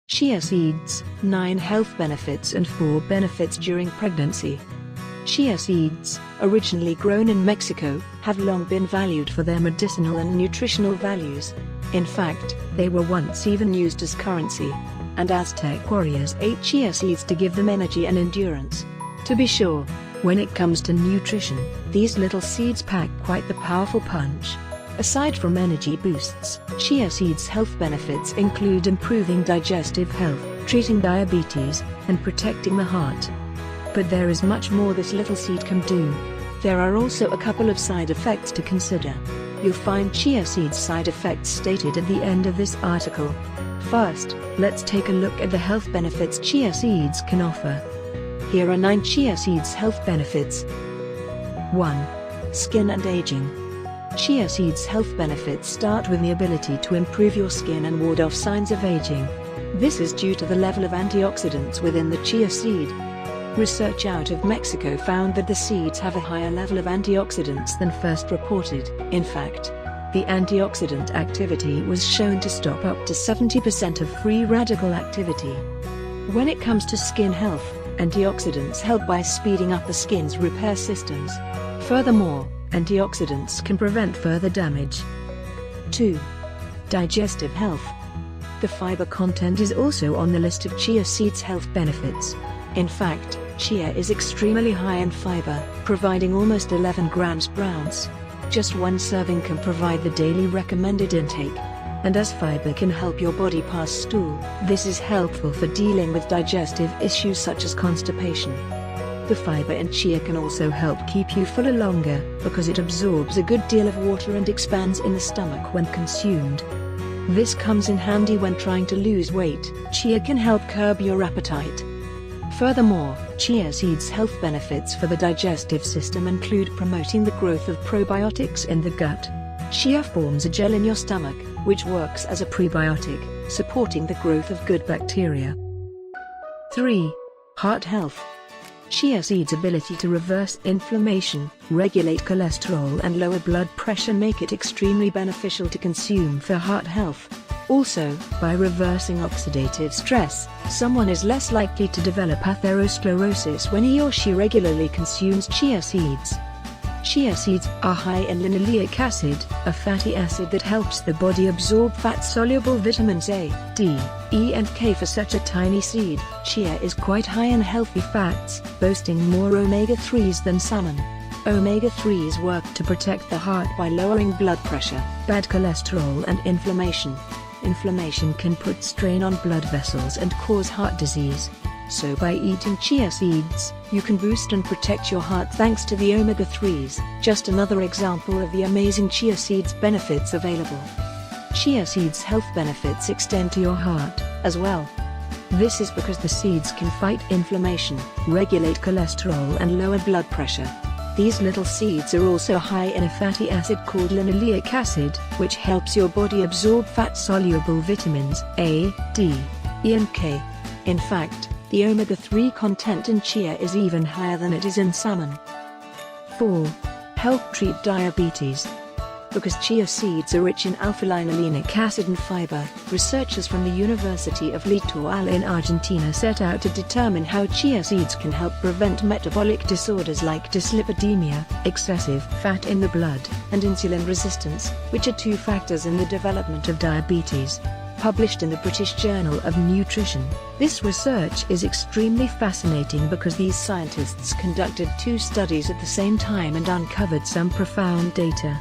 Chia seeds, 9 health benefits and 4 benefits during pregnancy. Chia seeds, originally grown in Mexico, have long been valued for their medicinal and nutritional values. In fact, they were once even used as currency. And Aztec warriors ate chia seeds to give them energy and endurance. To be sure, when it comes to nutrition, these little seeds pack quite the powerful punch. Aside from energy boosts, chia seeds' health benefits include improving digestive health, treating diabetes, and protecting the heart. But there is much more this little seed can do. There are also a couple of side effects to consider. You'll find chia seeds' side effects stated at the end of this article. First, let's take a look at the health benefits chia seeds can offer. Here are 9 chia seeds' health benefits. 1. Skin and aging. Chia seeds' health benefits start with the ability to improve your skin and ward off signs of aging. This is due to the level of antioxidants within the chia seed. Research out of Mexico found that the seeds have a higher level of antioxidants than first reported. In fact, the antioxidant activity was shown to stop up to 70% of free radical activity. When it comes to skin health, antioxidants help by speeding up the skin's repair systems. Furthermore, antioxidants can prevent further damage. 2. Digestive health. The fiber content is also on the list of chia seeds' health benefits. In fact, chia is extremely high in fiber, providing almost 11 grams per ounce. Just one serving can provide the daily recommended intake. And as fiber can help your body pass stool, this is helpful for dealing with digestive issues such as constipation. The fiber in chia can also help keep you fuller longer, because it absorbs a good deal of water and expands in the stomach when consumed. This comes in handy when trying to lose weight. Chia can help curb your appetite. Furthermore, chia seeds' health benefits for the digestive system include promoting the growth of probiotics in the gut. Chia forms a gel in your stomach, which works as a prebiotic, supporting the growth of good bacteria. 3. Heart health. Chia seeds' ability to reverse inflammation, regulate cholesterol and lower blood pressure make it extremely beneficial to consume for heart health. Also, by reversing oxidative stress, someone is less likely to develop atherosclerosis when he or she regularly consumes chia seeds. Chia seeds are high in linoleic acid, a fatty acid that helps the body absorb fat-soluble vitamins A, D, E and K. For such a tiny seed, chia is quite high in healthy fats, boasting more omega-3s than salmon. Omega-3s work to protect the heart by lowering blood pressure, bad cholesterol and inflammation. Inflammation can put strain on blood vessels and cause heart disease. So by eating chia seeds, you can boost and protect your heart thanks to the omega-3s. Just another example of the amazing chia seeds benefits available. Chia seeds' health benefits extend to your heart, as well. This is because the seeds can fight inflammation, regulate cholesterol and lower blood pressure. These little seeds are also high in a fatty acid called linoleic acid, which helps your body absorb fat-soluble vitamins A, D, E and K. In fact, the omega-3 content in chia is even higher than it is in salmon. 4. Help treat diabetes. Because chia seeds are rich in alpha-linolenic acid and fiber, researchers from the University of Lipoic in Argentina set out to determine how chia seeds can help prevent metabolic disorders like dyslipidemia, excessive fat in the blood, and insulin resistance, which are 2 factors in the development of diabetes. Published in the British Journal of Nutrition, this research is extremely fascinating because these scientists conducted 2 studies at the same time and uncovered some profound data.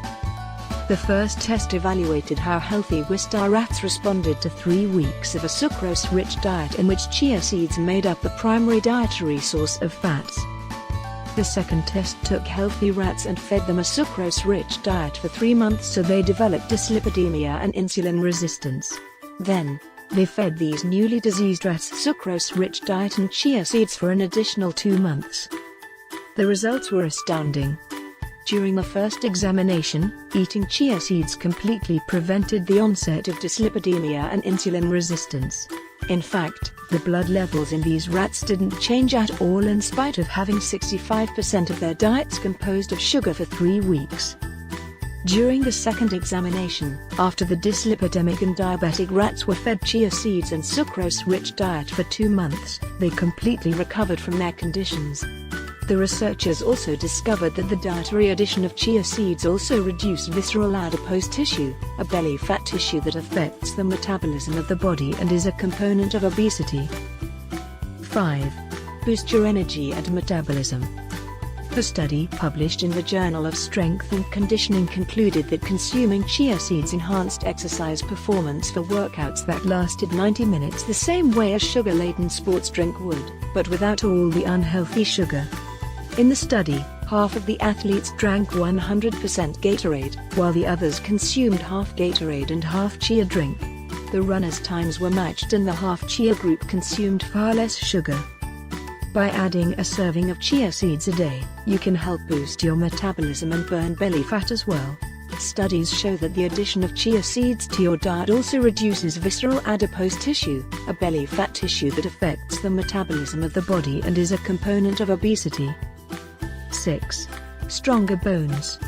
The first test evaluated how healthy Wistar rats responded to 3 weeks of a sucrose-rich diet in which chia seeds made up the primary dietary source of fats. The second test took healthy rats and fed them a sucrose-rich diet for 3 months so they developed dyslipidemia and insulin resistance. Then, they fed these newly diseased rats a sucrose-rich diet and chia seeds for an additional 2 months. The results were astounding. During the first examination, eating chia seeds completely prevented the onset of dyslipidemia and insulin resistance. In fact, the blood levels in these rats didn't change at all in spite of having 65% of their diets composed of sugar for 3 weeks. During the second examination, after the dyslipidemic and diabetic rats were fed chia seeds and sucrose-rich diet for 2 months, they completely recovered from their conditions. The researchers also discovered that the dietary addition of chia seeds also reduced visceral adipose tissue, a belly fat tissue that affects the metabolism of the body and is a component of obesity. 5. Boost your energy and metabolism. A study published in the Journal of Strength and Conditioning concluded that consuming chia seeds enhanced exercise performance for workouts that lasted 90 minutes the same way a sugar-laden sports drink would, but without all the unhealthy sugar. In the study, half of the athletes drank 100% Gatorade, while the others consumed half Gatorade and half chia drink. The runners' times were matched and the half chia group consumed far less sugar. By adding a serving of chia seeds a day, you can help boost your metabolism and burn belly fat as well. Studies show that the addition of chia seeds to your diet also reduces visceral adipose tissue, a belly fat tissue that affects the metabolism of the body and is a component of obesity. 6. Stronger bones.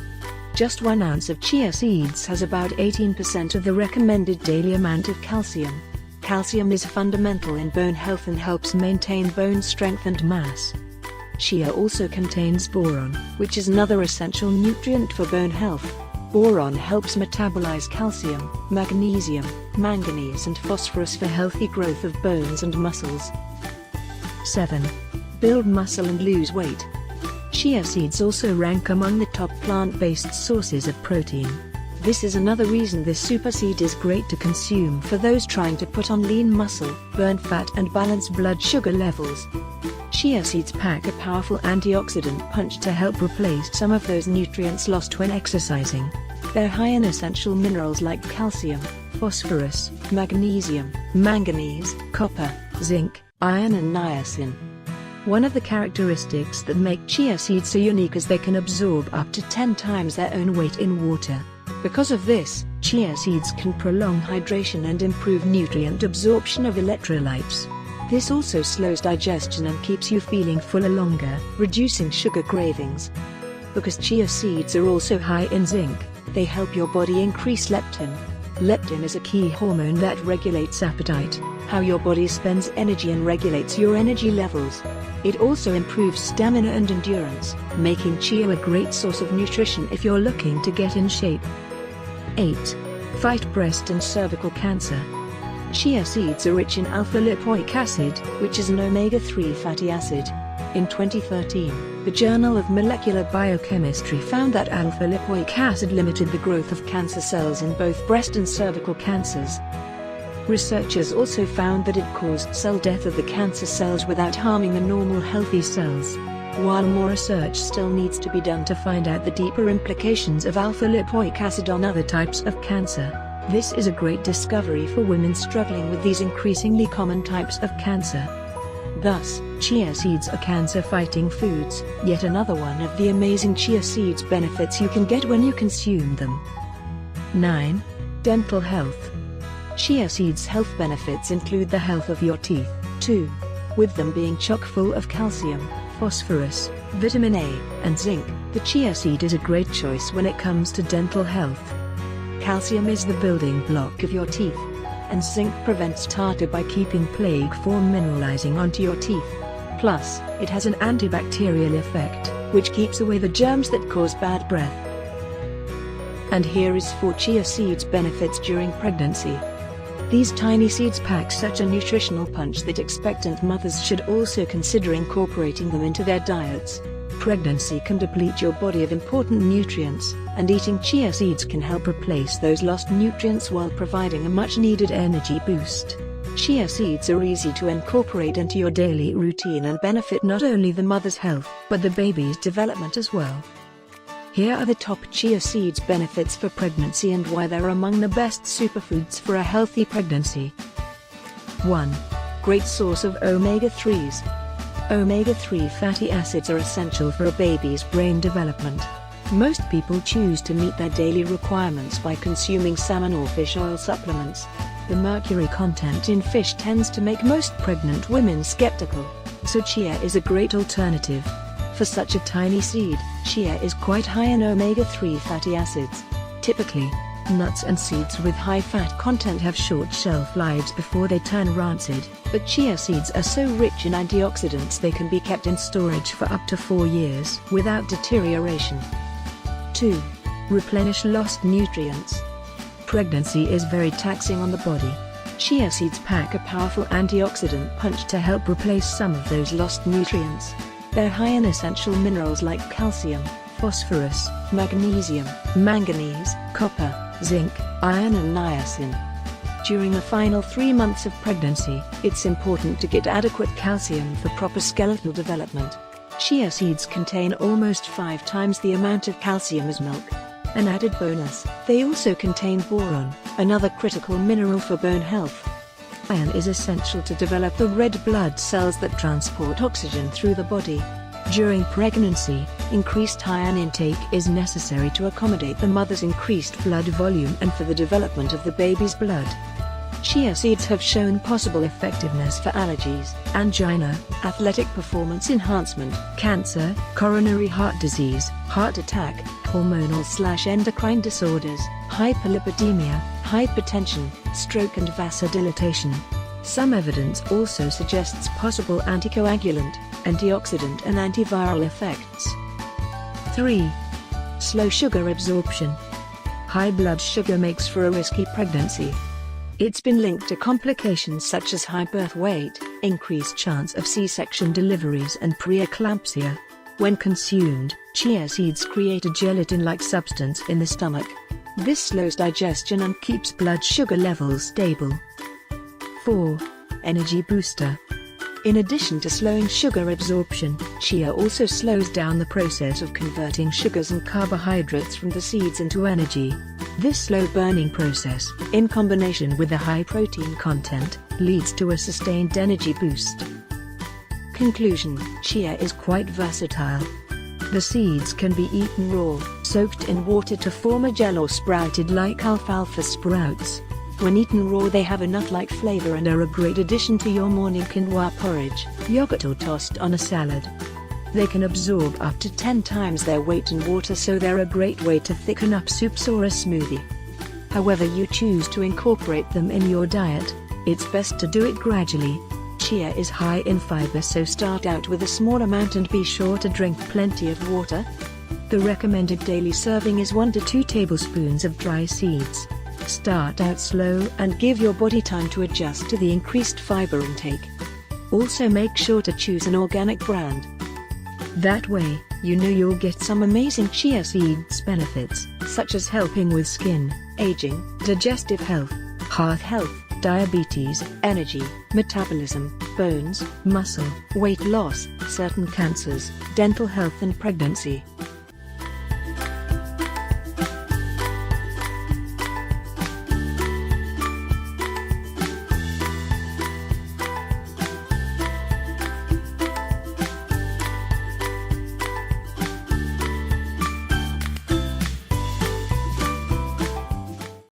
Just 1 ounce of chia seeds has about 18% of the recommended daily amount of calcium. Calcium is fundamental in bone health and helps maintain bone strength and mass. Chia also contains boron, which is another essential nutrient for bone health. Boron helps metabolize calcium, magnesium, manganese and phosphorus for healthy growth of bones and muscles. 7. Build muscle and lose weight. Chia seeds also rank among the top plant-based sources of protein. This is another reason this super seed is great to consume for those trying to put on lean muscle, burn fat and balance blood sugar levels. Chia seeds pack a powerful antioxidant punch to help replace some of those nutrients lost when exercising. They're high in essential minerals like calcium, phosphorus, magnesium, manganese, copper, zinc, iron and niacin. One of the characteristics that make chia seeds so unique is they can absorb up to 10 times their own weight in water. Because of this, chia seeds can prolong hydration and improve nutrient absorption of electrolytes. This also slows digestion and keeps you feeling fuller longer, reducing sugar cravings. Because chia seeds are also high in zinc, they help your body increase leptin. Leptin is a key hormone that regulates appetite, how your body spends energy and regulates your energy levels. It also improves stamina and endurance, making chia a great source of nutrition if you're looking to get in shape. 8. Fight breast and cervical cancer. Chia seeds are rich in alpha-lipoic acid, which is an omega-3 fatty acid. In 2013, the Journal of Molecular Biochemistry found that alpha-lipoic acid limited the growth of cancer cells in both breast and cervical cancers. Researchers also found that it caused cell death of the cancer cells without harming the normal healthy cells. While more research still needs to be done to find out the deeper implications of alpha-lipoic acid on other types of cancer, this is a great discovery for women struggling with these increasingly common types of cancer. Thus, chia seeds are cancer-fighting foods, yet another one of the amazing chia seeds benefits you can get when you consume them. 9. Dental health. Chia seeds' health benefits include the health of your teeth, too. With them being chock full of calcium, phosphorus, vitamin A, and zinc, the chia seed is a great choice when it comes to dental health. Calcium is the building block of your teeth, and zinc prevents tartar by keeping plaque from mineralizing onto your teeth. Plus, it has an antibacterial effect, which keeps away the germs that cause bad breath. And here is 4 chia seeds benefits during pregnancy. These tiny seeds pack such a nutritional punch that expectant mothers should also consider incorporating them into their diets. Pregnancy can deplete your body of important nutrients, and eating chia seeds can help replace those lost nutrients while providing a much-needed energy boost. Chia seeds are easy to incorporate into your daily routine and benefit not only the mother's health, but the baby's development as well. Here are the top chia seeds benefits for pregnancy and why they're among the best superfoods for a healthy pregnancy. 1. Great source of omega-3s. Omega-3 fatty acids are essential for a baby's brain development. Most people choose to meet their daily requirements by consuming salmon or fish oil supplements. The mercury content in fish tends to make most pregnant women skeptical, so chia is a great alternative. For such a tiny seed, chia is quite high in omega-3 fatty acids. Typically, nuts and seeds with high fat content have short shelf lives before they turn rancid, but chia seeds are so rich in antioxidants they can be kept in storage for up to 4 years without deterioration. 2. Replenish lost nutrients. Pregnancy is very taxing on the body. Chia seeds pack a powerful antioxidant punch to help replace some of those lost nutrients. They're high in essential minerals like calcium, phosphorus, magnesium, manganese, copper, zinc, iron and niacin. During the final 3 months of pregnancy, it's important to get adequate calcium for proper skeletal development. Chia seeds contain almost 5 times the amount of calcium as milk. An added bonus, they also contain boron, another critical mineral for bone health. Iron is essential to develop the red blood cells that transport oxygen through the body. During pregnancy, increased iron intake is necessary to accommodate the mother's increased blood volume and for the development of the baby's blood. Chia seeds have shown possible effectiveness for allergies, angina, athletic performance enhancement, cancer, coronary heart disease, heart attack, hormonal/endocrine disorders, hyperlipidemia, hypertension, stroke and vasodilatation. Some evidence also suggests possible anticoagulant, antioxidant and antiviral effects. 3. Slow sugar absorption. High blood sugar makes for a risky pregnancy. It's been linked to complications such as high birth weight, increased chance of C-section deliveries and preeclampsia. When consumed, chia seeds create a gelatin-like substance in the stomach. This slows digestion and keeps blood sugar levels stable. 4. Energy booster. In addition to slowing sugar absorption, chia also slows down the process of converting sugars and carbohydrates from the seeds into energy. This slow-burning process, in combination with the high protein content, leads to a sustained energy boost. Conclusion: chia is quite versatile. The seeds can be eaten raw, soaked in water to form a gel, or sprouted like alfalfa sprouts. When eaten raw, they have a nut-like flavor and are a great addition to your morning quinoa porridge, yogurt or tossed on a salad. They can absorb up to 10 times their weight in water, so they're a great way to thicken up soups or a smoothie. However you choose to incorporate them in your diet, it's best to do it gradually. Chia is high in fiber, so start out with a small amount and be sure to drink plenty of water. The recommended daily serving is 1 to 2 tablespoons of dry seeds. Start out slow and give your body time to adjust to the increased fiber intake. Also make sure to choose an organic brand. That way, you know you'll get some amazing chia seeds benefits, such as helping with skin, aging, digestive health, heart health, diabetes, energy, metabolism, bones, muscle, weight loss, certain cancers, dental health and pregnancy.